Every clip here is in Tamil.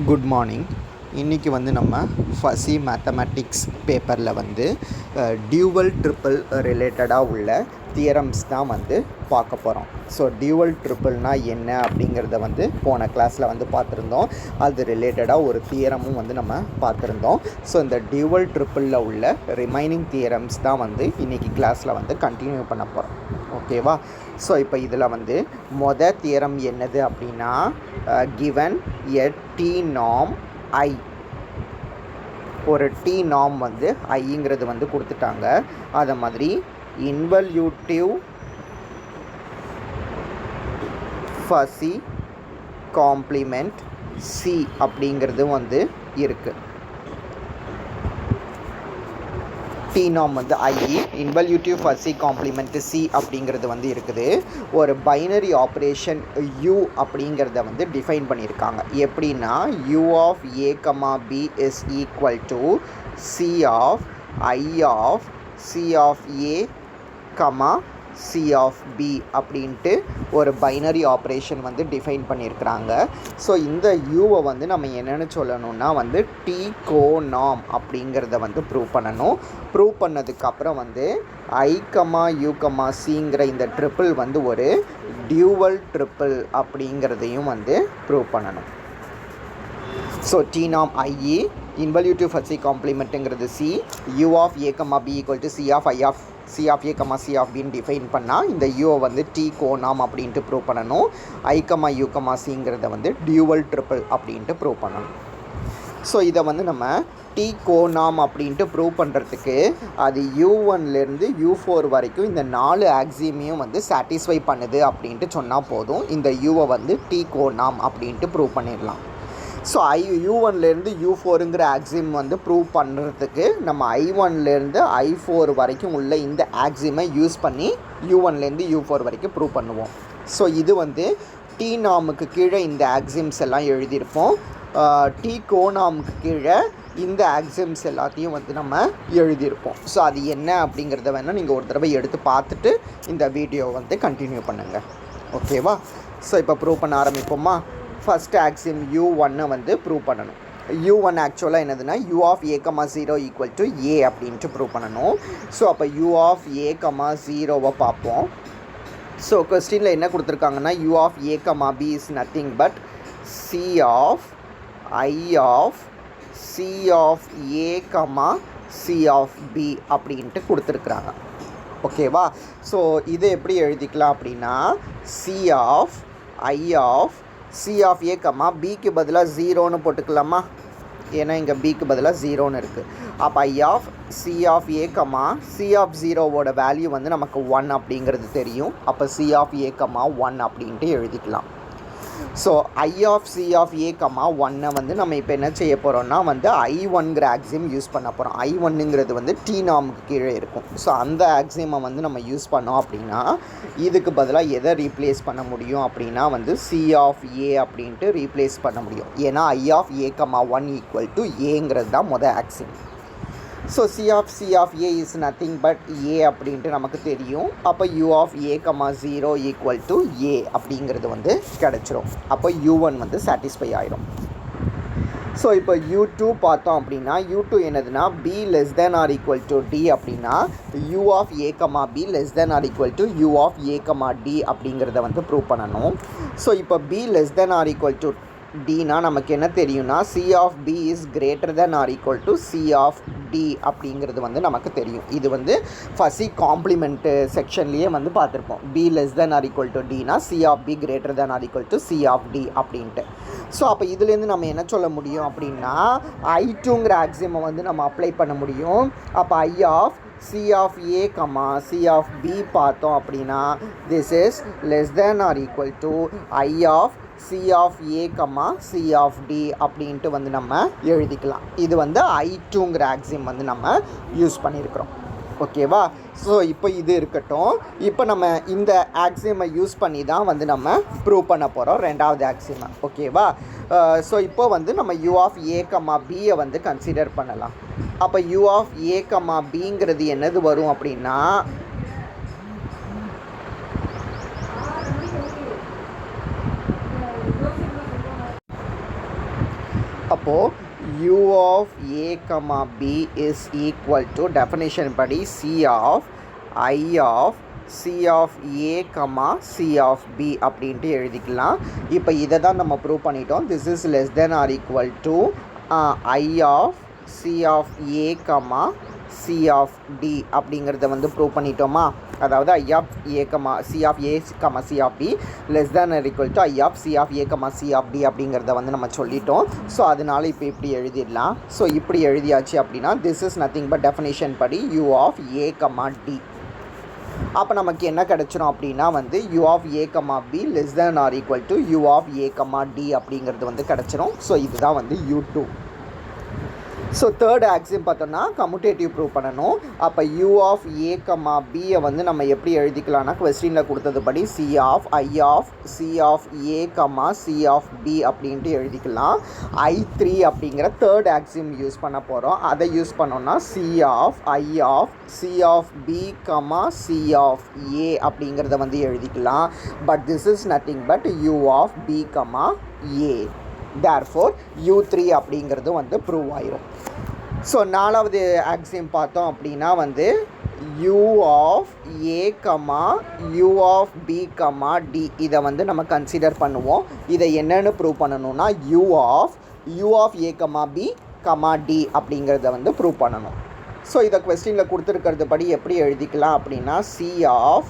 Good morning. இன்றைக்கி நம்ம ஃபஸி மேத்தமேட்டிக்ஸ் பேப்பரில் டியூவல் ட்ரிப்பிள் ரிலேட்டடாக உள்ள தியரம்ஸ் தான் பார்க்க போகிறோம். ஸோ டியூவல் ட்ரிப்பிள்னால் என்ன அப்படிங்கிறத போன கிளாஸில் பார்த்துருந்தோம். அது ரிலேட்டடாக ஒரு தியரமும் நம்ம பார்த்துருந்தோம். ஸோ இந்த டியூவல் ட்ரிப்பிளில் உள்ள ரிமைனிங் தியரம்ஸ் தான் இன்றைக்கி கிளாஸில் கண்டினியூ பண்ண போகிறோம். ஓகேவா? ஸோ இப்போ இதில் மொதல் தியரம் என்னது அப்படின்னா, கிவன் எ டி நார்ம் ஐ, ஒரு டி நார்ம் ஐங்கிறது கொடுத்துட்டாங்க. அதை மாதிரி இன்வல்யூட்டிவ் ஃபஸி காம்ப்ளிமெண்ட் சி அப்படிங்கிறது இருக்குது. T norm I, involutive fuzzy complement C அப்படிங்கிறது இருக்குது. ஒரு பைனரி ஆப்ரேஷன் யூ அப்படிங்கிறத டிஃபைன் பண்ணியிருக்காங்க. எப்படின்னா, U of A comma B is equal to C of I of C of A comma C of B அப்படின்ட்டு ஒரு பைனரி ஆப்ரேஷன் டிஃபைன் பண்ணியிருக்கிறாங்க. ஸோ இந்த யூவை நம்ம என்னென்னு சொல்லணும்னா டி கோநார்ம் அப்படிங்கிறத ப்ரூவ் பண்ணணும். ப்ரூவ் பண்ணதுக்கப்புறம் ஐ கமா யூ கமா சிங்கிற இந்த ட்ரிப்பிள் ஒரு டியூவல் ட்ரிப்பிள் அப்படிங்கிறதையும் ப்ரூவ் பண்ணணும். So T norm IE, involutive fuzzy காம்ப்ளிமெண்ட்டுங்கிறது C, U of A comma B equal to C of I of C of A comma C of பின்னு டிஃபைன் பண்ணால் இந்த யூவை டி கோநார்ம் அப்படின்ட்டு ப்ரூவ் பண்ணணும். ஐ கமா யூ கமா சிங்கிறத டியூவல் ட்ரிப்பிள் அப்படின்ட்டு ப்ரூவ் பண்ணணும். ஸோ இதை நம்ம டி கோநார்ம் அப்படின்ட்டு ப்ரூவ் பண்ணுறதுக்கு அது U1லேருந்து U4 வரைக்கும் இந்த 4 ஆக்சியமையும் சாட்டிஸ்ஃபை பண்ணுது அப்படின்ட்டு சொன்னால் போதும். இந்த யூவை டி கோநார்ம் அப்படின்ட்டு ப்ரூவ் பண்ணிடலாம். ஸோ U1லேருந்து U4ங்கிற ஆக்சிம் ப்ரூவ் பண்ணுறதுக்கு நம்ம I1லேருந்து I4 வரைக்கும் உள்ள இந்த ஆக்சிமை யூஸ் பண்ணி U1லேருந்து U4 வரைக்கும் ப்ரூவ் பண்ணுவோம். ஸோ இது டி நார்முக்கு கீழே இந்த ஆக்சிம்ஸ் எல்லாம் எழுதியிருப்போம். டி கோநார்முக்கு கீழே இந்த ஆக்சிம்ஸ் எல்லாத்தையும் நம்ம எழுதியிருப்போம். ஸோ அது என்ன அப்படிங்கிறத வேணால் நீங்கள் ஒரு தடவை எடுத்து பார்த்துட்டு இந்த வீடியோவை கண்டினியூ பண்ணுங்கள். ஓகேவா? ஸோ இப்போ ப்ரூவ் பண்ண ஆரம்பிப்போமா? ஃபஸ்ட் ஆக்சிம் U1 ப்ரூவ் பண்ணணும். U1 ஆக்சுவலாக என்னதுன்னா U of A comma 0 equal to A அப்படின்ட்டு ப்ரூவ் பண்ணணும். ஸோ அப்போ U ஆஃப் ஏ கமா 0வை பார்ப்போம். ஸோ கொஸ்டினில் என்ன கொடுத்துருக்காங்கன்னா, U of A comma B is nothing but C of I of C of A comma C of B அப்படின்ட்டு கொடுத்துருக்குறாங்க. ஓகேவா? ஸோ இதை எப்படி எழுதிக்கலாம் அப்படின்னா, C of I of C of A comma பிக்கு பதிலாக 0ன்னு போட்டுக்கலாமா? ஏன்னா இங்கே பிக்கு பதிலாக 0ன்னு இருக்குது. அப்போ I of C of A comma C of 0வோட வேல்யூ நமக்கு 1 அப்படிங்கிறது தெரியும். அப்போ சி ஆஃப் ஏ கமா 1 அப்படின்ட்டு எழுதிக்கலாம். So I of C of A comma 1 நம்ம இப்போ என்ன செய்ய போகிறோம்னா I1ங்கிற ஆக்சிம் யூஸ் பண்ண போகிறோம். I1ங்கிறது டி நார்முக்கு கீழே இருக்கும். ஸோ அந்த ஆக்சிமை நம்ம யூஸ் பண்ணோம் அப்படின்னா இதுக்கு பதிலாக எதை ரீப்ளேஸ் பண்ண முடியும் அப்படின்னா சி ஆஃப் ஏ அப்படின்ட்டு ரீப்ளேஸ் பண்ண முடியும். ஏன்னா I of A comma 1 equal to ஏங்கிறது தான் மொதல் axiom. So C of A is nothing but A அப்படின்ட்டு நமக்கு தெரியும். அப்போ U of A comma 0 equal to A அப்படிங்கிறது கிடச்சிரும். அப்போ U1 சாட்டிஸ்ஃபை ஆகிடும். ஸோ இப்போ U2 பார்த்தோம் அப்படின்னா, U2 என்னதுன்னா B less than or equal to D அப்படின்னா U of A comma B less than or equal to U of A comma D அப்படிங்கிறத ப்ரூவ் பண்ணணும். ஸோ இப்போ B less than or equal to Dனா நமக்கு என்ன தெரியும்னா, C of B is greater than or equal to C of D அப்படிங்கிறது நமக்கு தெரியும். இது ஃபஸி காம்ப்ளிமெண்ட்டு செக்ஷன்லேயே பார்த்துருப்போம். B less than or equal to டினா C of B greater than or equal to C of D அப்படின்ட்டு. ஸோ அப்போ இதுலேருந்து நம்ம என்ன சொல்ல முடியும் அப்படின்னா, I2ங்கிற ஆக்சிமை நம்ம அப்ளை பண்ண முடியும். அப்போ I of C of A comma C of B பார்த்தோம் அப்படின்னா this is less than or equal to I of C of A comma C of D அப்படின்ட்டு நம்ம எழுதிக்கலாம். இது I2ங்கிற ஆக்சிம் நம்ம யூஸ் பண்ணியிருக்கிறோம். ஓகேவா? ஸோ இப்போ இது இருக்கட்டும். இப்போ நம்ம இந்த ஆக்சிமை யூஸ் பண்ணி தான் நம்ம ப்ரூவ் பண்ண போகிறோம் ரெண்டாவது ஆக்சிமை. ஓகேவா? ஸோ இப்போ நம்ம யூ ஆஃப் ஏ கமா பியை கன்சிடர் பண்ணலாம். அப்போ யூ ஆஃப் ஏ கமா பிங்கிறது என்னது வரும் அப்படின்னா, அப்போது u of a comma b is equal to definition படி c of I of c of a comma c of b அப்படின்ட்டு எழுதிக்கலாம். இப்போ இதை தான் நம்ம ப்ரூவ் பண்ணிட்டோம். this is less than or equal to I of c of a comma c of d அப்படிங்கிறத வந்து ப்ரூவ் பண்ணிட்டோமா. அதாவது I of a comma c of a comma c of b less than or equal to I of c of a comma c of d அப்படிங்கிறத வந்து நம்ம சொல்லிட்டோம். ஸோ அதனால இப்போ இப்படி எழுதிடலாம். ஸோ இப்படி எழுதியாச்சு அப்படின்னா this is nothing but definition படி u of a comma d. அப்போ நமக்கு என்ன கிடச்சிரும் அப்படின்னா வந்து u of a comma b less than or equal to u of a comma d அப்படிங்கிறது வந்து கிடச்சிரும். ஸோ இதுதான் வந்து u2. ஸோ தேர்ட் ஆக்சியம் பார்த்தோன்னா கம்யூட்டேட்டிவ் ப்ரூவ் பண்ணணும். அப்போ u of a comma b வந்து நம்ம எப்படி எழுதிக்கலாம்னா கொஸ்டினில் கொடுத்தது படி c of I of c of a comma c of b அப்படின்ட்டு எழுதிக்கலாம். I3 அப்படிங்கிற தேர்ட் ஆக்சியம் யூஸ் பண்ண போகிறோம். அதை யூஸ் பண்ணோன்னா c of I of c of b comma c of a அப்படிங்கிறத வந்து எழுதிக்கலாம். But this is nothing but u of b comma a. therefore u3 அப்படிங்கிறது வந்து ப்ரூவ் ஆயிரும். ஸோ நாலாவது ஆக்சியம் பார்த்தோம் அப்படின்னா வந்து u of a comma u of b comma d இதை வந்து நம்ம கன்சிடர் பண்ணுவோம். இதை என்னென்னு ப்ரூவ் பண்ணணும்னா u of a comma b comma d அப்படிங்கிறத வந்து ப்ரூவ் பண்ணணும். ஸோ இதை கொஸ்டினில் கொடுத்துருக்கிறது படி எப்படி எழுதிக்கலாம் அப்படின்னா c of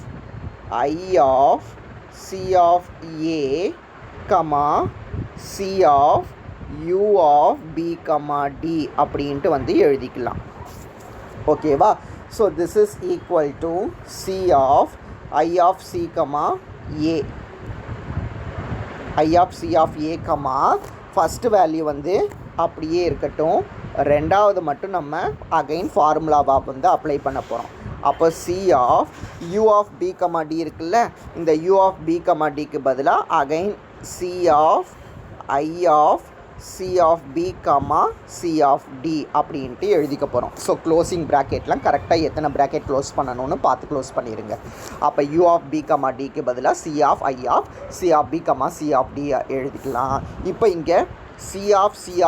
I of c of a comma c of u of b comma d அப்படின்ட்டு வந்து எழுதிக்கலாம். ஓகேவா. So this is equal to c of I of c comma a. I of c of a comma first value வந்து அப்படியே இருக்கட்டும். ரெண்டாவது மட்டும் நம்ம அகைன் ஃபார்முலாவாக வந்து அப்ளை பண்ண போகிறோம். அப்போ c of u of b comma d இருக்குல்ல, இந்த u of b comma dக்கு பதிலாக again c of I of c of b comma c of d அப்படின்ட்டு எழுதிக்க போகிறோம். ஸோ க்ளோசிங் ப்ராக்கெட்லாம் கரெக்டாக எத்தனை ப்ராக்கெட் க்ளோஸ் பண்ணணும்னு பார்த்து க்ளோஸ் பண்ணிடுங்க. அப்போ u of b comma dக்கு பதிலாக c of I of c of b comma c of d எழுதிக்கலாம். இப்போ இங்கே c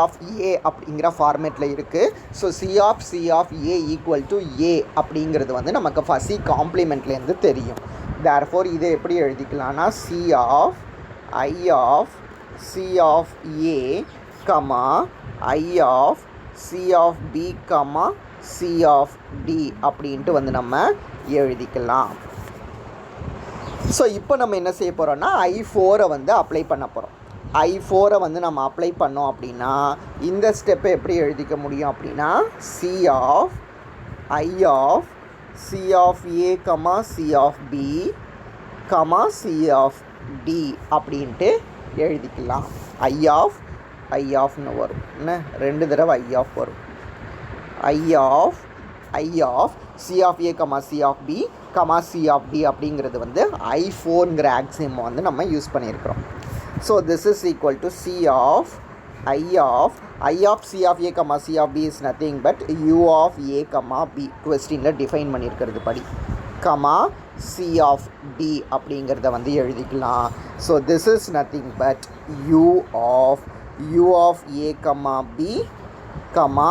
of a அப்படிங்கிற ஃபார்மேட்டில் இருக்குது. So c of a equal to a அப்படிங்கிறது வந்து நமக்கு ஃபஸ்ட் காம்ப்ளிமெண்ட்லேருந்து தெரியும். therefore இதை எப்படி எழுதிக்கலாம்னா c of I of c of a comma I of c of b comma c of d அப்படின்ட்டு வந்து நம்ம எழுதிக்கலாம். ஸோ இப்போ நம்ம என்ன செய்ய போகிறோம்னா I4 வந்து அப்ளை பண்ண போகிறோம். I4 வந்து நம்ம அப்ளை பண்ணோம் அப்படின்னா இந்த ஸ்டெப்பை எப்படி எழுதிக்க முடியும் அப்படின்னா c of I of c of a comma c of b comma c of d அப்படின்ட்டு எழுதிக்கலாம். I ofன்னு வரும். என்ன ரெண்டு தடவை I of வரும். I of c of a comma c of b comma c of d அப்படிங்கிறது வந்து I4ங்கிற ஆக்சியம் வந்து நம்ம யூஸ் பண்ணியிருக்கிறோம். So this is equal to c of I of c of a comma c of b is nothing but u of a comma b கொஸ்டினில் டிஃபைன் பண்ணியிருக்கிறது படி comma c of d அப்படிங்கிறத வந்து எழுதிக்கலாம். So this is nothing but u of a comma b comma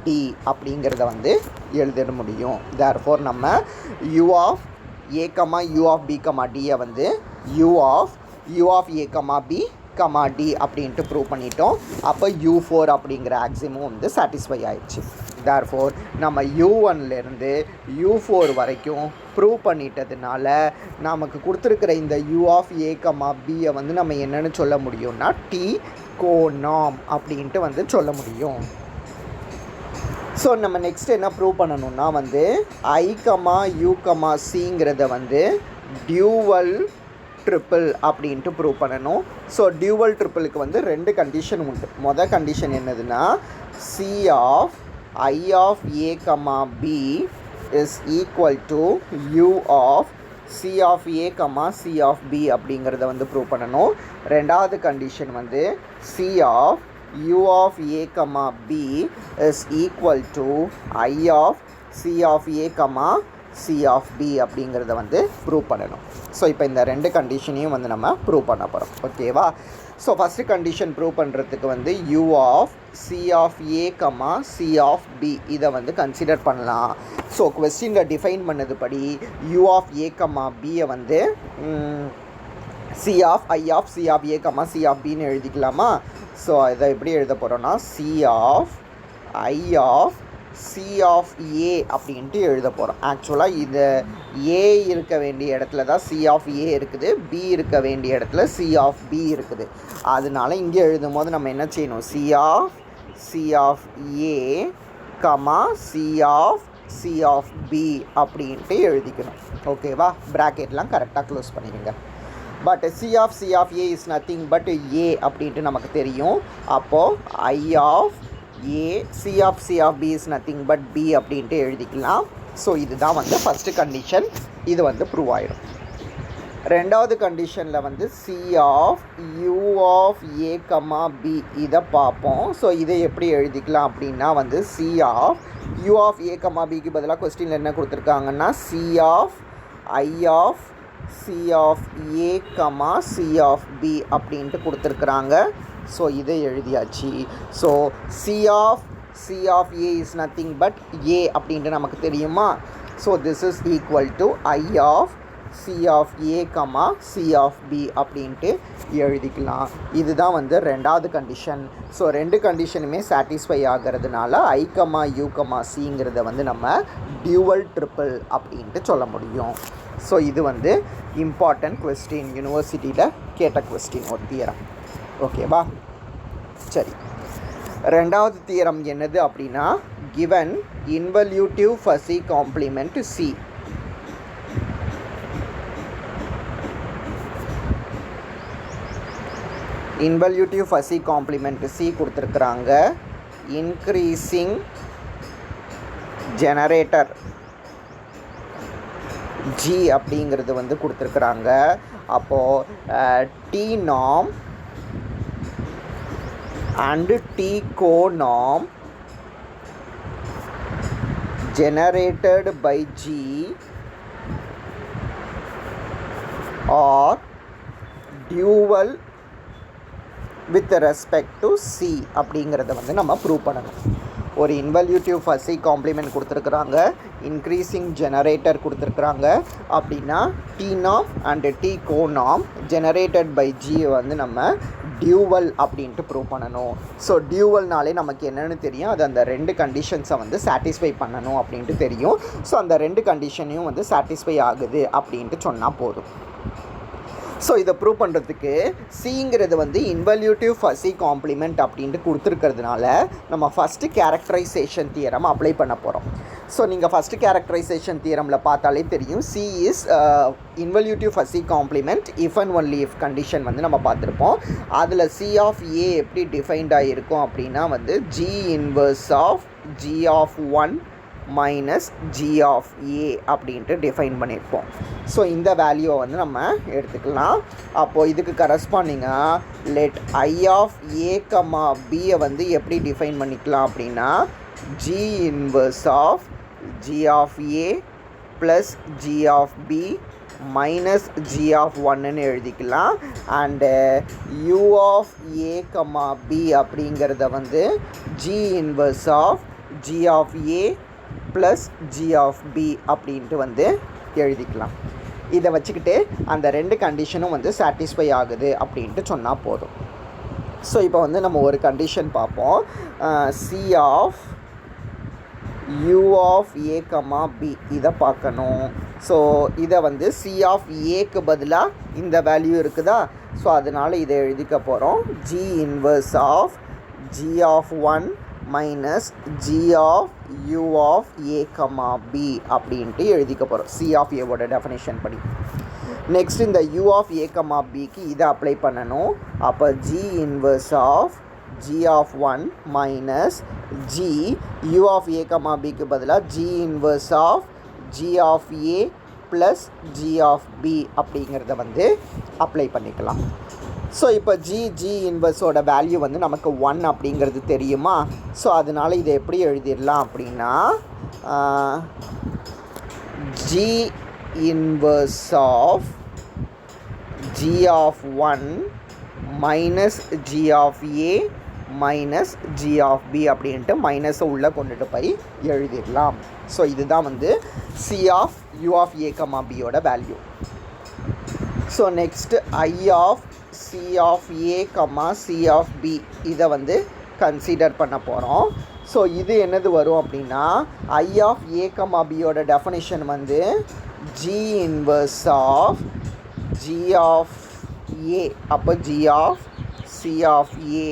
d அப்படிங்கிறத வந்து எழுதிட முடியும். therefore நம்ம u of a comma u of b comma d வந்து u of a comma b comma d அப்படின்ட்டு ப்ரூவ் பண்ணிட்டோம். அப்போ u4 அப்படிங்கிற ஆக்சிமும் வந்து சாட்டிஸ்ஃபை ஆயிடுச்சு. therefore நம்ம u1லேருந்து u4 வரைக்கும் ப்ரூவ் பண்ணிட்டதுனால நமக்கு கொடுத்துருக்கிற இந்த u of a comma b வந்து நம்ம என்னென்னு சொல்ல முடியும்னா t கோநார்ம் அப்படின்ட்டு வந்து சொல்ல முடியும். ஸோ நம்ம நெக்ஸ்ட் என்ன ப்ரூவ் பண்ணணும்னா வந்து I u cங்கிறத வந்து டியூவல் ட்ரிப்பிள் அப்படின்ட்டு ப்ரூவ் பண்ணணும். ஸோ டியூவல் ட்ரிப்பிளுக்கு வந்து ரெண்டு கண்டிஷன் உண்டு. மொதல் கண்டிஷன் என்னதுன்னா c of I of a comma b is equal to u of c of a comma c of b அப்படிங்கிறத வந்து ப்ரூவ் பண்ணணும். ரெண்டாவது கண்டிஷன் வந்து c of u of a comma b is equal to I of c of a comma c of b அப்படிங்கிறத வந்து ப்ரூவ் பண்ணணும். ஸோ இப்போ இந்த ரெண்டு கண்டிஷனையும் வந்து நம்ம ப்ரூவ் பண்ண போகிறோம். ஓகேவா. ஸோ ஃபஸ்ட்டு கண்டிஷன் ப்ரூவ் பண்ணுறதுக்கு வந்து u of c of a comma c of b இதை வந்து கன்சிடர் பண்ணலாம். ஸோ கொஸ்டினில் டிஃபைன் பண்ணதுபடி u ஆஃப் a கமா bயை வந்து c of i of c of a comma c of bன்னு எழுதிக்கலாமா? ஸோ இதை எப்படி எழுத போகிறோன்னா c of i of c of a அப்படின்ட்டு எழுத போகிறோம். ஆக்சுவலாக இது a இருக்க வேண்டிய இடத்துல தான் c ஆஃப் a இருக்குது, b இருக்க வேண்டிய இடத்துல c ஆஃப் b இருக்குது. அதனால இங்கே எழுதும் போது நம்ம என்ன செய்யணும், c of a comma c of b அப்படின்ட்டு எழுதிக்கணும். ஓகேவா? ப்ராக்கெட்லாம் கரெக்டாக க்ளோஸ் பண்ணிடுங்க. But c of a is nothing but a அப்படின்ட்டு நமக்கு தெரியும். அப்போது i of a c of b is nothing but b அப்படின்ட்டு எழுதிக்கலாம். ஸோ இதுதான் வந்து ஃபஸ்ட்டு கண்டிஷன். இது வந்து ப்ரூவ் ஆயிடும். ரெண்டாவது கண்டிஷனில் வந்து c of u of a comma b இதை பார்ப்போம். ஸோ இதை எப்படி எழுதிக்கலாம் அப்படின்னா வந்து c of u of a comma bக்கு பதிலாக கொஸ்டினில் என்ன கொடுத்துருக்காங்கன்னா c of i of c of a comma c of b அப்படின்ட்டு கொடுத்துருக்குறாங்க. ஸோ இதை எழுதியாச்சு. So c of a is nothing but a அப்படின்ட்டு நமக்கு தெரியுமா? So this is equal to i of c of a comma c of b அப்படின்ட்டு எழுதிக்கலாம். இதுதான் வந்து ரெண்டாவது கண்டிஷன். ஸோ ரெண்டு கண்டிஷனுமே சாட்டிஸ்ஃபை ஆகிறதுனால i கமா u கமா cங்கிறத வந்து நம்ம டியூவல் ட்ரிப்பிள் அப்படின்ட்டு சொல்ல முடியும். ஸோ இது வந்து இம்பார்ட்டன்ட் கொஸ்டின், யூனிவர்சிட்டியில் கேட்ட கொஸ்டின் ஒரு தியரம். ஓகேவா? சரி, ரெண்டாவது தியரம் என்னது அப்படின்னா given involutive fuzzy complement c. Involutive fuzzy complement c கொடுத்துருக்குறாங்க. இன்க்ரீஸிங் ஜெனரேட்டர் g அப்படிங்கிறது வந்து கொடுத்துருக்குறாங்க. அப்போது t norm and t co-norm generated by g are dual with respect to c அப்படிங்கிறத வந்து நம்ம ப்ரூவ் பண்ணணும். ஒரு இன்வல்யூட்டிவ் ஃபஸி காம்ப்ளிமெண்ட் கொடுத்துருக்குறாங்க, இன்க்ரீஸிங் ஜெனரேட்டர் கொடுத்துருக்குறாங்க. அப்படின்னா டி நாம் அண்டு டி கோ நாம் ஜெனரேட்டட் பை ஜி வந்து நம்ம டியூவல் அப்படின்ட்டு ப்ரூவ் பண்ணணும். ஸோ டியூவல்னாலே நமக்கு என்னென்னு தெரியும், அது அந்த ரெண்டு கண்டிஷன்ஸை வந்து சாட்டிஸ்ஃபை பண்ணணும் அப்படின்ட்டு தெரியும். ஸோ அந்த ரெண்டு கண்டிஷனையும் வந்து சாட்டிஸ்ஃபை ஆகுது அப்படின்ட்டு சொன்னால் போதும். ஸோ இதை ப்ரூவ் பண்ணுறதுக்கு சிங்கிறது வந்து இன்வல்யூட்டிவ் ஃபஸி காம்ப்ளிமெண்ட் அப்படின்ட்டு கொடுத்துருக்கிறதுனால நம்ம ஃபஸ்ட்டு கேரக்டரைசேஷன் தியரம் அப்ளை பண்ண போகிறோம். ஸோ நீங்கள் ஃபஸ்ட்டு கேரக்டரைசேஷன் தியரமில் பார்த்தாலே தெரியும், C is involutive fuzzy complement if and only if condition வந்து நம்ம பார்த்துருப்போம். அதில் சி ஆஃப் ஏ எப்படி டிஃபைன்டாக இருக்கும் அப்படின்னா வந்து G inverse of G of one minus G of A அப்படின்ட்டு டிஃபைன் பண்ணியிருப்போம். ஸோ இந்த வேல்யூவை வந்து நம்ம எடுத்துக்கலாம். அப்போது இதுக்கு கரஸ்பாண்டிங்காக let I of A comma பியை வந்து எப்படி டிஃபைன் பண்ணிக்கலாம் அப்படின்னா G inverse of G of A plus G of B minus G of ஒன்னு எழுதிக்கலாம். And U of A comma B அப்படிங்கிறத வந்து G inverse of G of A plus G of B அப்படின்ட்டு வந்து எழுதிக்கலாம். இதை வச்சுக்கிட்டு அந்த ரெண்டு கண்டிஷனும் வந்து சாட்டிஸ்ஃபை ஆகுது அப்படின்ட்டு சொன்னால் போதும். ஸோ இப்போ வந்து நம்ம ஒரு கண்டிஷன் பார்ப்போம். C of U of A comma B இதை பார்க்கணும். ஸோ இதை வந்து சி ஆஃப் ஏக்கு பதிலாக இந்த வேல்யூ இருக்குதா, ஸோ அதனால் இதை எழுதிக்க போகிறோம். G inverse of G of one minus G of U of A comma B அப்படின்ட்டு எழுதிக்க போகிறோம் சி ஆஃப் ஏவோட டெஃபினேஷன் படி. நெக்ஸ்ட் இந்த யூ ஆஃப் ஏ கமா பிக்கு இதை அப்ளை பண்ணணும். அப்போ G inverse of G of one minus G U of A comma பிக்கு பதிலாக G inverse of G of A plus G of B அப்படிங்கிறத வந்து அப்ளை பண்ணிக்கலாம். ஸோ இப்போ ஜி இன்வர்ஸோட வேல்யூ வந்து நமக்கு 1 அப்படிங்கிறது தெரியுமா. ஸோ அதனால் இதை எப்படி எழுதிடலாம் அப்படின்னா G inverse of G of one minus G of A minus G of B அப்படின்ட்டு மைனஸை உள்ளே கொண்டுட்டு போய் எழுதிடலாம். ஸோ இதுதான் வந்து C of U of A comma பியோட value. So next I of C of A comma C of B இதை வந்து கன்சிடர் பண்ண போகிறோம். ஸோ இது என்னது வரும் அப்படின்னா ஐ ஆஃப் ஏ கமா பியோட டெஃபனிஷன் வந்து G inverse of G of A, அப்போ G of C of A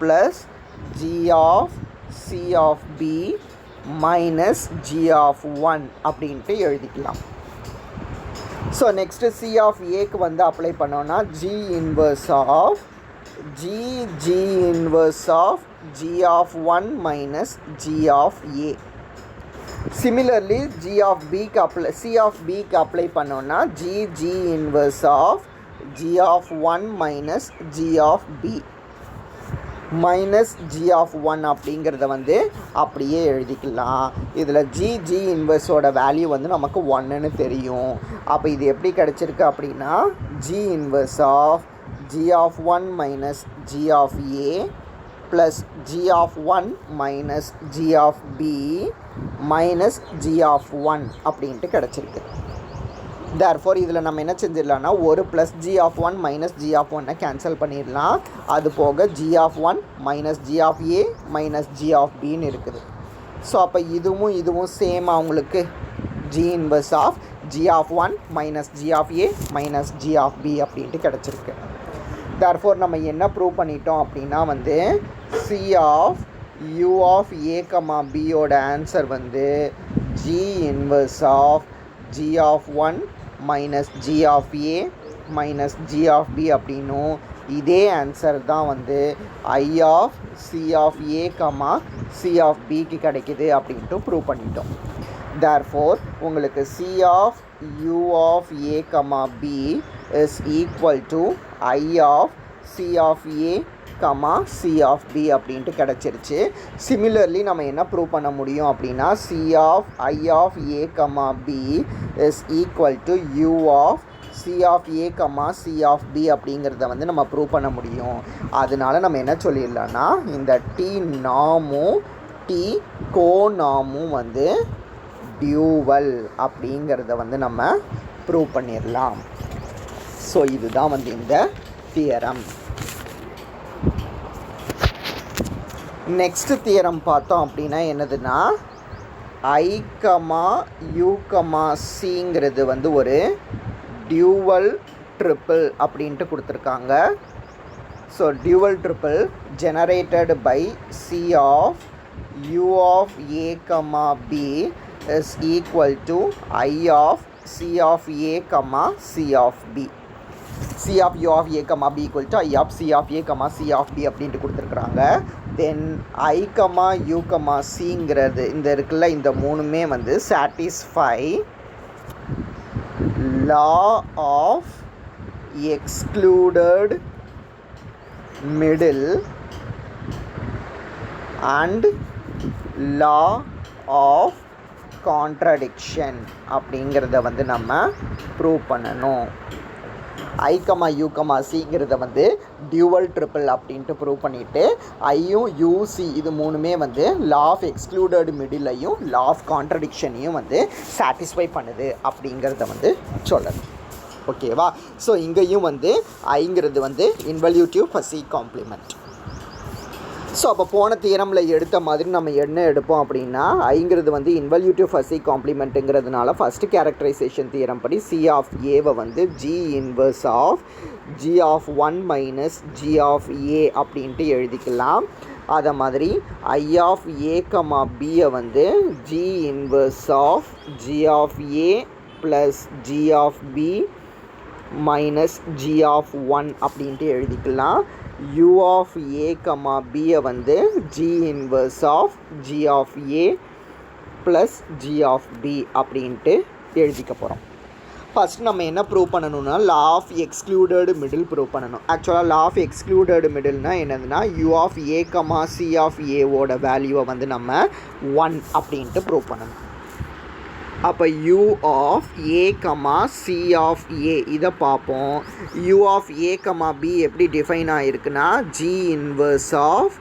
plus G of C of B minus G of 1 அப்படின்ட்டு எழுதிக்கலாம். ஸோ நெக்ஸ்ட்டு சி ஆஃப் ஏக்கு வந்து அப்ளை பண்ணோன்னா G inverse of G inverse of g of 1 minus g of a. Similarly g of b c of b க்கு அப்ளை பண்ணோன்னா g inverse of g of 1 minus g of b minus g of 1 அப்படிங்கிறத வந்து அப்படியே எழுதிக்கலாம். இதில் g இன்வர்ஸோட வேல்யூ வந்து நமக்கு 1ன்னு தெரியும். அப்போ இது எப்படி கிடச்சிருக்கு அப்படின்னா g inverse of g of 1 minus g of a plus g of 1 minus g of b minus g of 1 அப்படின்ட்டு கிடச்சிருக்கு. therefore இதில் நம்ம என்ன செஞ்சிடலாம்னா ஒரு plus g of 1 minus g of 1 cancel பண்ணிடலாம். அது போக g of 1 minus g of a minus g of bன்னு இருக்குது. ஸோ அப்போ இதுவும் சேம் அவங்களுக்கு g inverse of g of 1 minus g of a minus g of b அப்படின்ட்டு கிடச்சிருக்கு. therefore நம்ம என்ன ப்ரூவ் பண்ணிட்டோம் அப்படின்னா வந்து C of U of A comma பியோட ஆன்சர் வந்து G inverse of G of 1 minus G of A minus G of B அப்படின்னும் இதே ஆன்சர் தான் வந்து I of C of A comma C of பிக்கு கிடைக்குது அப்படின்ட்டு ப்ரூவ் பண்ணிட்டோம். therefore உங்களுக்கு C of U of A comma B is equal to I of C of A comma C of B அப்படின்ட்டு கிடச்சிருச்சு. சிமிலர்லி நம்ம என்ன ப்ரூவ் பண்ண முடியும் அப்படின்னா C of I of A comma B is equal to U of C of A comma C of B அப்படிங்கிறத வந்து நம்ம ப்ரூவ் பண்ண முடியும். அதனால நம்ம என்ன சொல்லிடலாம்னா இந்த டி நாமும் டி கோநாமும் வந்து டியூவல் அப்படிங்கிறத வந்து நம்ம ப்ரூவ் பண்ணிடலாம். ஸோ இதுதான் வந்து இந்த தியரம். நெக்ஸ்ட் தியரம் பார்த்தோம் அப்படின்னா என்னதுன்னா ஐ கமா யூ கமா சிங்கிறது வந்து ஒரு டியூவல் ட்ரிப்பிள் அப்படின்ட்டு கொடுத்துருக்காங்க. So dual triple generated by C of U of A comma B is equal to I of C of A comma C of B. C of U of A comma B equal to I of C of A comma C of B அப்படின்ட்டு கொடுத்துருக்குறாங்க. Then I comma U comma சிங்கிறது இந்த இருக்குல்ல இந்த மூணுமே வந்து satisfy law of excluded middle and law of contradiction அப்படிங்கிறத வந்து நம்ம ப்ரூவ் பண்ணணும். ஐ கமா யூ கமா சிங்கிறத வந்து டியூவல் ட்ரிப்பிள் அப்படின்ட்டு ப்ரூவ் பண்ணிவிட்டு ஐயும் யூசி இது மூணுமே வந்து லா ஆஃப் எக்ஸ்க்ளூடட் மிடிலையும் லா ஆஃப் கான்ட்ரடிக்ஷனையும் வந்து சாட்டிஸ்ஃபை பண்ணுது அப்படிங்கிறத வந்து சொல்லணும். ஓகேவா? ஸோ இங்கேயும் வந்து ஐங்கிறது வந்து involutive for C complement. So அப்போ போன தியரமில் எடுத்த மாதிரி நம்ம என்ன எடுப்போம் அப்படின்னா ஐங்கிறது வந்து இன்வல்யூட்டிவ் ஃபார் சி காம்ப்ளிமெண்ட்டுங்கிறதுனால ஃபஸ்ட்டு கேரக்டரைசேஷன் தியரம் படி சி ஆஃப் ஏவை வந்து G inverse of G of 1 minus G of A அப்படின்ட்டு எழுதிக்கலாம். அதை மாதிரி ஐ ஆஃப் ஏ கமா பியை வந்து G inverse of G of A plus G of B minus G of 1 அப்படின்ட்டு எழுதிக்கலாம். u ஆஃப் ஏ கமா பியை வந்து G inverse of G of A plus G of B அப்படின்ட்டு எழுதிக்க போகிறோம். ஃபஸ்ட் நம்ம என்ன ப்ரூவ் பண்ணணும்னா law of excluded middle prove பண்ணணும். ஆக்சுவலாக லா ஆஃப் எக்ஸ்க்ளூடட் மிடில்னால் என்னதுன்னா U of A comma C of ஏவோட வேல்யூவை வந்து நம்ம 1 அப்படின்ட்டு ப்ரூவ் பண்ணணும். அப்போ u of a comma c of a இதை பார்ப்போம். u of a comma b எப்படி டிஃபைன் ஆகிருக்குன்னா g inverse of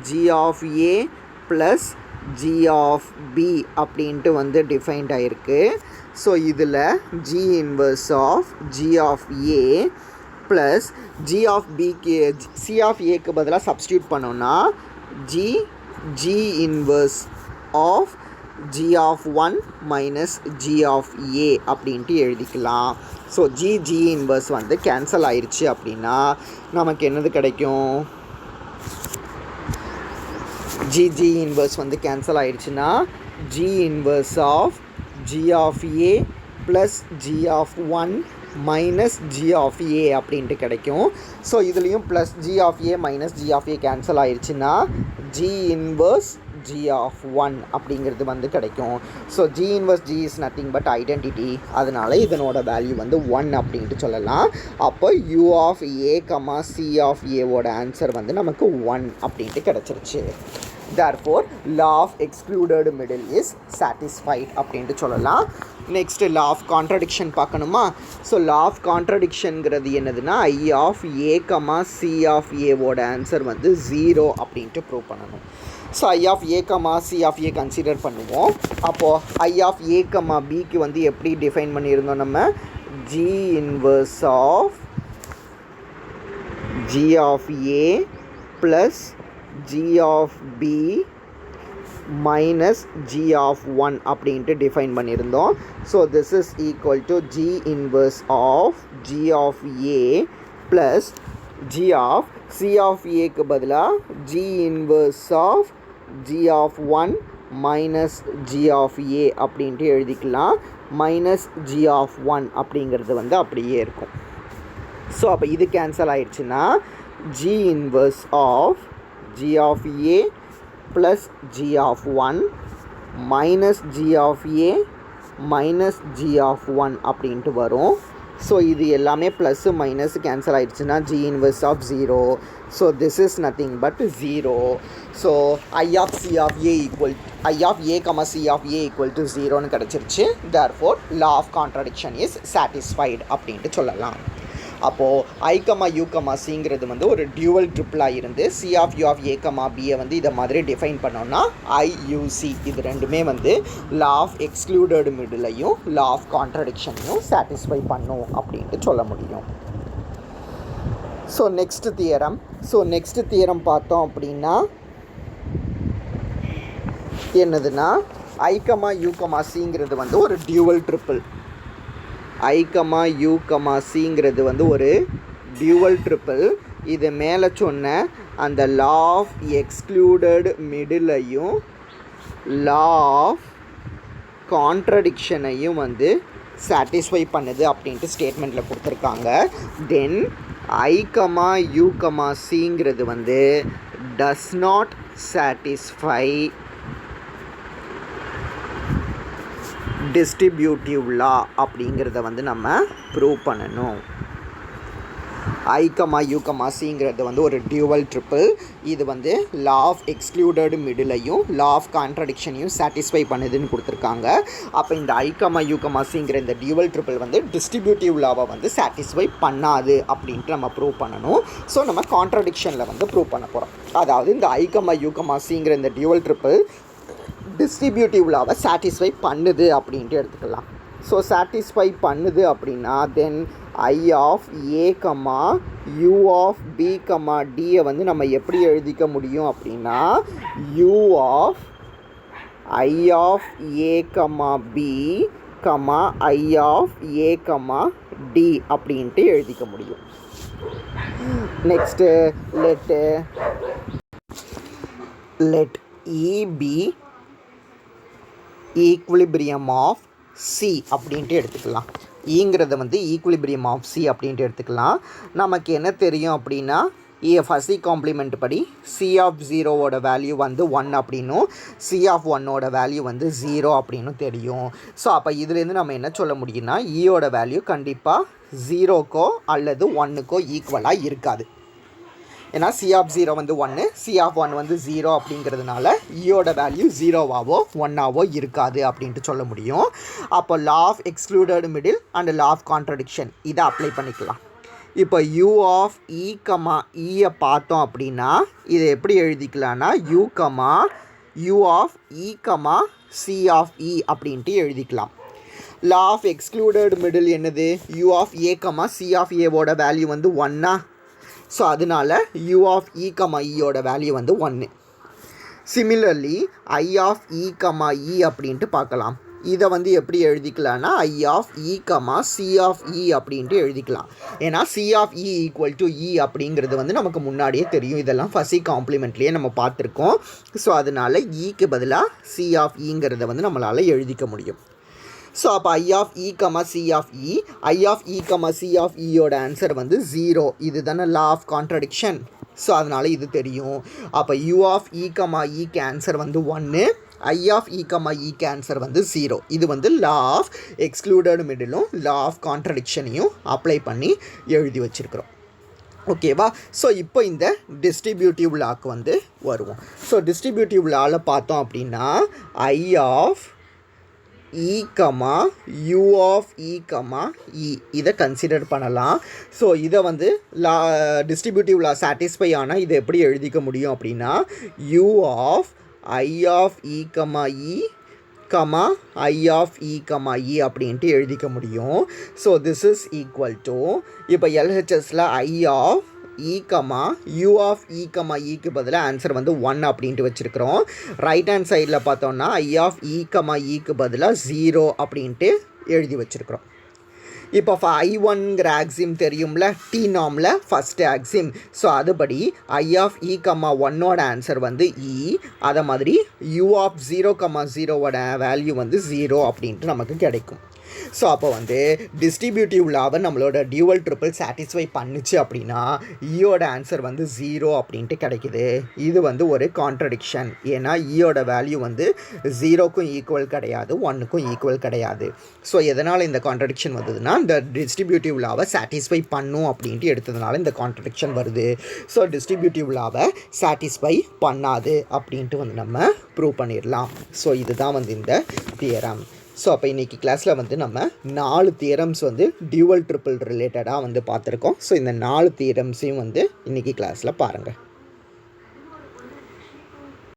g of a plus g of b அப்படின்ட்டு வந்து டிஃபைன்ட் ஆகிருக்கு. ஸோ இதில் g inverse of g of a plus g of bக்கு c ஆஃப் aக்கு பதிலாக சப்ஸ்டியூட் பண்ணோன்னா g inverse of g of 1 minus g of a அப்படின்ட்டு எழுதிக்கலாம். ஸோ g இன்வர்ஸ் வந்து கேன்சல் ஆயிடுச்சு அப்படின்னா நமக்கு என்னது கிடைக்கும்? g இன்வர்ஸ் வந்து கேன்சல் ஆயிடுச்சுன்னா g inverse of g of a plus g of 1 minus g of a அப்படின்ட்டு கிடைக்கும். ஸோ இதுலேயும் plus g of a minus g of a cancel ஆயிடுச்சுன்னா g இன்வர்ஸ் g ஆஃப் 1 அப்படிங்கிறது வந்து கிடைக்கும். So g inverse g is nothing but identity, அதனால் இதனோட வேல்யூ வந்து 1 அப்படின்ட்டு சொல்லலாம். அப்போ u of a comma c of ஏவோட ஆன்சர் வந்து நமக்கு 1 அப்படின்ட்டு கிடச்சிருச்சு. therefore law of excluded middle is satisfied அப்படின்ட்டு சொல்லலாம். நெக்ஸ்ட் law of contradiction பார்க்கணுமா? ஸோ law of contradictionங்கிறது என்னதுன்னா i of a comma c of ஏவோட ஆன்சர் வந்து 0 அப்படின்ட்டு ப்ரூவ் பண்ணணும். So I of A comma C of A consider பண்ணுவோம். அப்போது ஐ ஆஃப் ஏ கமா பிக்கு வந்து எப்படி டிஃபைன் பண்ணியிருந்தோம் நம்ம? G inverse of G of A plus G of B minus G of 1 அப்படின்ட்டு டிஃபைன் பண்ணியிருந்தோம். So this is equal to G inverse of G of A plus G of C of ஏக்கு பதிலாக G inverse of g of 1 minus g of a அப்படின்ட்டு எழுதிக்கலாம். மைனஸ் g ஆஃப் 1 அப்படிங்கிறது வந்து அப்படியே இருக்கும். ஸோ அப்போ இது கேன்சல் ஆயிடுச்சுன்னா g inverse of g of a plus g of 1 minus g of a minus g of 1 அப்படின்ட்டு வரும். ஸோ இது எல்லாமே ப்ளஸ்ஸு மைனஸ் கேன்சல் ஆகிடுச்சுன்னா g inverse of 0. So this is nothing but 0. So I of C of A equal I of A comma C of A equal to 0ன்னு கிடச்சிருச்சு. therefore law of contradiction is satisfied அப்படின்ட்டு சொல்லலாம். அப்போது ஐ கமா யூ கமா சிங்கிறது வந்து ஒரு டியூவல் ட்ரிப்பிளாக இருந்து C of U of A comma பியை வந்து இதை மாதிரி டிஃபைன் பண்ணோன்னா ஐயூசி இது ரெண்டுமே வந்து லா ஆஃப் எக்ஸ்க்ளூடட் மிடிலையும் லா ஆஃப் கான்ட்ரடிக்ஷனையும் சாட்டிஸ்ஃபை பண்ணும் அப்படின்ட்டு சொல்ல முடியும். ஸோ நெக்ஸ்ட் தியரம் பார்த்தோம் அப்படின்னா என்னதுன்னா ஐ கமா யூ கமா சிங்கிறது வந்து ஒரு dual triple. I comma U comma சிங்கிறது வந்து ஒரு டியூவல் ட்ரிப்பிள். இது மேலே சொன்ன அந்த லா ஆஃப் எக்ஸ்க்ளூடட் மிடிலையும் லா ஆஃப் கான்ட்ரடிக்ஷனையும் வந்து சாட்டிஸ்ஃபை பண்ணுது அப்படின்ட்டு ஸ்டேட்மெண்ட்டில் கொடுத்துருக்காங்க. Then I comma U comma சிங்கிறது வந்து does not satisfy distributive law அப்படிங்கிறத வந்து நம்ம ப்ரூவ் பண்ணணும். ஐ கமா யூ கமா சிங்கிறது வந்து ஒரு டியூவல் ட்ரிப்பிள். இது வந்து லா ஆஃப் எக்ஸ்க்ளூடட் மிடிலையும் லா ஆஃப் கான்ட்ரடிக்ஷனையும் சாட்டிஸ்ஃபை பண்ணுதுன்னு கொடுத்துருக்காங்க. அப்போ இந்த ஐ கமா யூ கமா சிங்கிற இந்த டியூவல் ட்ரிப்பிள் வந்து டிஸ்ட்ரிபியூட்டிவ் லாவை வந்து சாட்டிஸ்ஃபை பண்ணாது அப்படின்ட்டு நம்ம ப்ரூவ் பண்ணணும். ஸோ நம்ம கான்ட்ரடிக்ஷனில் வந்து ப்ரூவ் பண்ண போகிறோம். அதாவது இந்த ஐ கமா யூ கமா சிங்கிற இந்த டியூவல் ட்ரிப்பிள் டிஸ்ட்ரிபியூட்டிவ் லாவை சாட்டிஸ்ஃபை பண்ணுது அப்படின்ட்டு எடுத்துக்கலாம். ஸோ சாட்டிஸ்ஃபை பண்ணுது அப்படின்னா then I of A comma U of B comma டியை வந்து நம்ம எப்படி எழுதிக்க முடியும் அப்படின்னா U of I of A comma B comma I of A comma D அப்படின்ட்டு எழுதிக்க முடியும். Next let E be equilibrium of C அப்படின்ட்டு எடுத்துக்கலாம். ஈங்கிறத வந்து ஈக்குலிபிரியம் ஆஃப் சி அப்படின்ட்டு எடுத்துக்கலாம். நமக்கு என்ன தெரியும் அப்படின்னா ஃபஸ்ட் காம்ப்ளிமெண்ட் படி சி ஆஃப் 0வோட வேல்யூ வந்து 1 அப்படின்னும் சி ஆஃப் 1ஓட வேல்யூ வந்து 0 அப்படின்னும் தெரியும். ஸோ அப்போ இதுலேருந்து நம்ம என்ன சொல்ல முடியும்னா ஈயோட வேல்யூ கண்டிப்பாக 0க்கோ அல்லது 1க்கோ ஈக்குவலாக இருக்காது. ஏன்னா சி ஆஃப் 0 வந்து 1, சி ஆஃப் 1 வந்து 0 அப்படிங்கிறதுனால ஈயோட வேல்யூ 0வாவோ 1ஆவோ இருக்காது அப்படின்ட்டு சொல்ல முடியும். அப்போ law of excluded middle and law of contradiction இதை அப்ளை பண்ணிக்கலாம். இப்போ யூ ஆஃப் இ கமா ஈயை பார்த்தோம் அப்படின்னா இதை எப்படி எழுதிக்கலாம்னா U of E comma C of E அப்படின்ட்டு எழுதிக்கலாம். லா ஆஃப் எக்ஸ்க்ளூடட் மிடில் என்னது? U of A comma C of ஏவோட வேல்யூ வந்து 1. ஸோ அதனால யூ ஆஃப் இ கமா ஈயோட வேல்யூ வந்து 1. Similarly I of E comma E அப்படின்ட்டு பார்க்கலாம். இதை வந்து எப்படி எழுதிக்கலாம்னா I of E comma C of E அப்படின்ட்டு எழுதிக்கலாம். ஏன்னா C of E equal to E அப்படிங்கிறது வந்து நமக்கு முன்னாடியே தெரியும். இதெல்லாம் ஃபர்ஸ்ட் காம்ப்ளிமெண்ட்லேயே நம்ம பார்த்துருக்கோம். ஸோ அதனால் ஈக்கு பதிலாக சி ஆஃப் இங்கிறத வந்து நம்மளால் எழுதிக்க முடியும். ஸோ அப்போ I of E comma C of E, I of E comma C of இயோட ஆன்சர் வந்து 0. இது தானே லா ஆஃப் கான்ட்ரடிக்ஷன். ஸோ அதனால் இது தெரியும். அப்போ யூ ஆஃப் இ கமா இக்கு ஆன்சர் வந்து 1, ஐ ஆஃப் இ கமா இக்கு ஆன்சர் வந்து 0. இது வந்து லா ஆஃப் எக்ஸ்க்ளூடட் மிடிலும் லா ஆஃப் கான்ட்ரடிக்ஷனையும் அப்ளை பண்ணி எழுதி வச்சுருக்கிறோம். ஓகேவா? ஸோ இப்போ இந்த டிஸ்ட்ரிபியூட்டிவ் லாக்கு வந்து வருவோம். ஸோ டிஸ்ட்ரிபியூட்டிவ் லாவில் பார்த்தோம் அப்படின்னா I of E comma U of E comma E இதை கன்சிடர் பண்ணலாம். ஸோ இதை வந்து லா டிஸ்ட்ரிபியூட்டிவ் லா சாட்டிஸ்ஃபை ஆனால் இதை எப்படி எழுதிக்க முடியும் அப்படின்னா U of I of E comma E comma I of E comma E அப்படின்ட்டு எழுதிக்க முடியும். So this is equal to இப்போ எல்ஹெச்எஸில் I of E comma U of E comma இக்கு பதிலாக ஆன்சர் வந்து 1 அப்படின்ட்டு வச்சுருக்கிறோம். ரைட் ஹேண்ட் சைடில் பார்த்தோம்னா ஐ ஆஃப் இ கமா இக்கு பதிலாக 0 அப்படின்ட்டு எழுதி வச்சுருக்கிறோம். இப்போ I1ங்கிற ஆக்சிம் தெரியும்ல, டி நார்மில் ஃபஸ்ட்டு ஆக்சிம். ஸோ அதுபடி ஐ ஆஃப் இ கமா 1ஓட ஆன்சர் வந்து இ, அதை மாதிரி யூ ஆஃப் 0 கமா 0ஓட வேல்யூ வந்து 0 அப்படின்ட்டு நமக்கு கிடைக்கும். ஸோ அப்போ வந்து டிஸ்ட்ரிபியூட்டிவ் லாவை நம்மளோட டியூவல் ட்ரிபிள் சாட்டிஸ்ஃபை பண்ணுச்சு அப்படின்னா ஈயோட ஆன்சர் வந்து 0 அப்படின்ட்டு கிடைக்குது. இது வந்து ஒரு கான்ட்ரடிக்ஷன். ஏன்னா ஈயோட வேல்யூ வந்து 0க்கும் ஈக்குவல் கிடையாது, 1க்கும் ஈக்குவல் கிடையாது. ஸோ எதனால் இந்த கான்ட்ரடிக்ஷன் வந்ததுன்னா இந்த டிஸ்ட்ரிபியூட்டிவ் லாவை சாட்டிஸ்ஃபை பண்ணும் அப்படின்ட்டு எடுத்ததுனால இந்த கான்ட்ரடிக்ஷன் வருது. ஸோ டிஸ்ட்ரிபியூட்டிவ் லாவை சாட்டிஸ்ஃபை பண்ணாது அப்படின்ட்டு வந்து நம்ம ப்ரூவ் பண்ணிடலாம். ஸோ இதுதான் வந்து இந்த தியரம். ஸோ அப்போ இன்றைக்கி கிளாஸில் வந்து நம்ம 4 தியரம்ஸ் வந்து டியூவல் ட்ரிபிள் ரிலேட்டடாக வந்து பார்த்துருக்கோம். ஸோ இந்த 4 தியரம்ஸையும் வந்து இன்றைக்கி கிளாஸில் பாருங்கள்.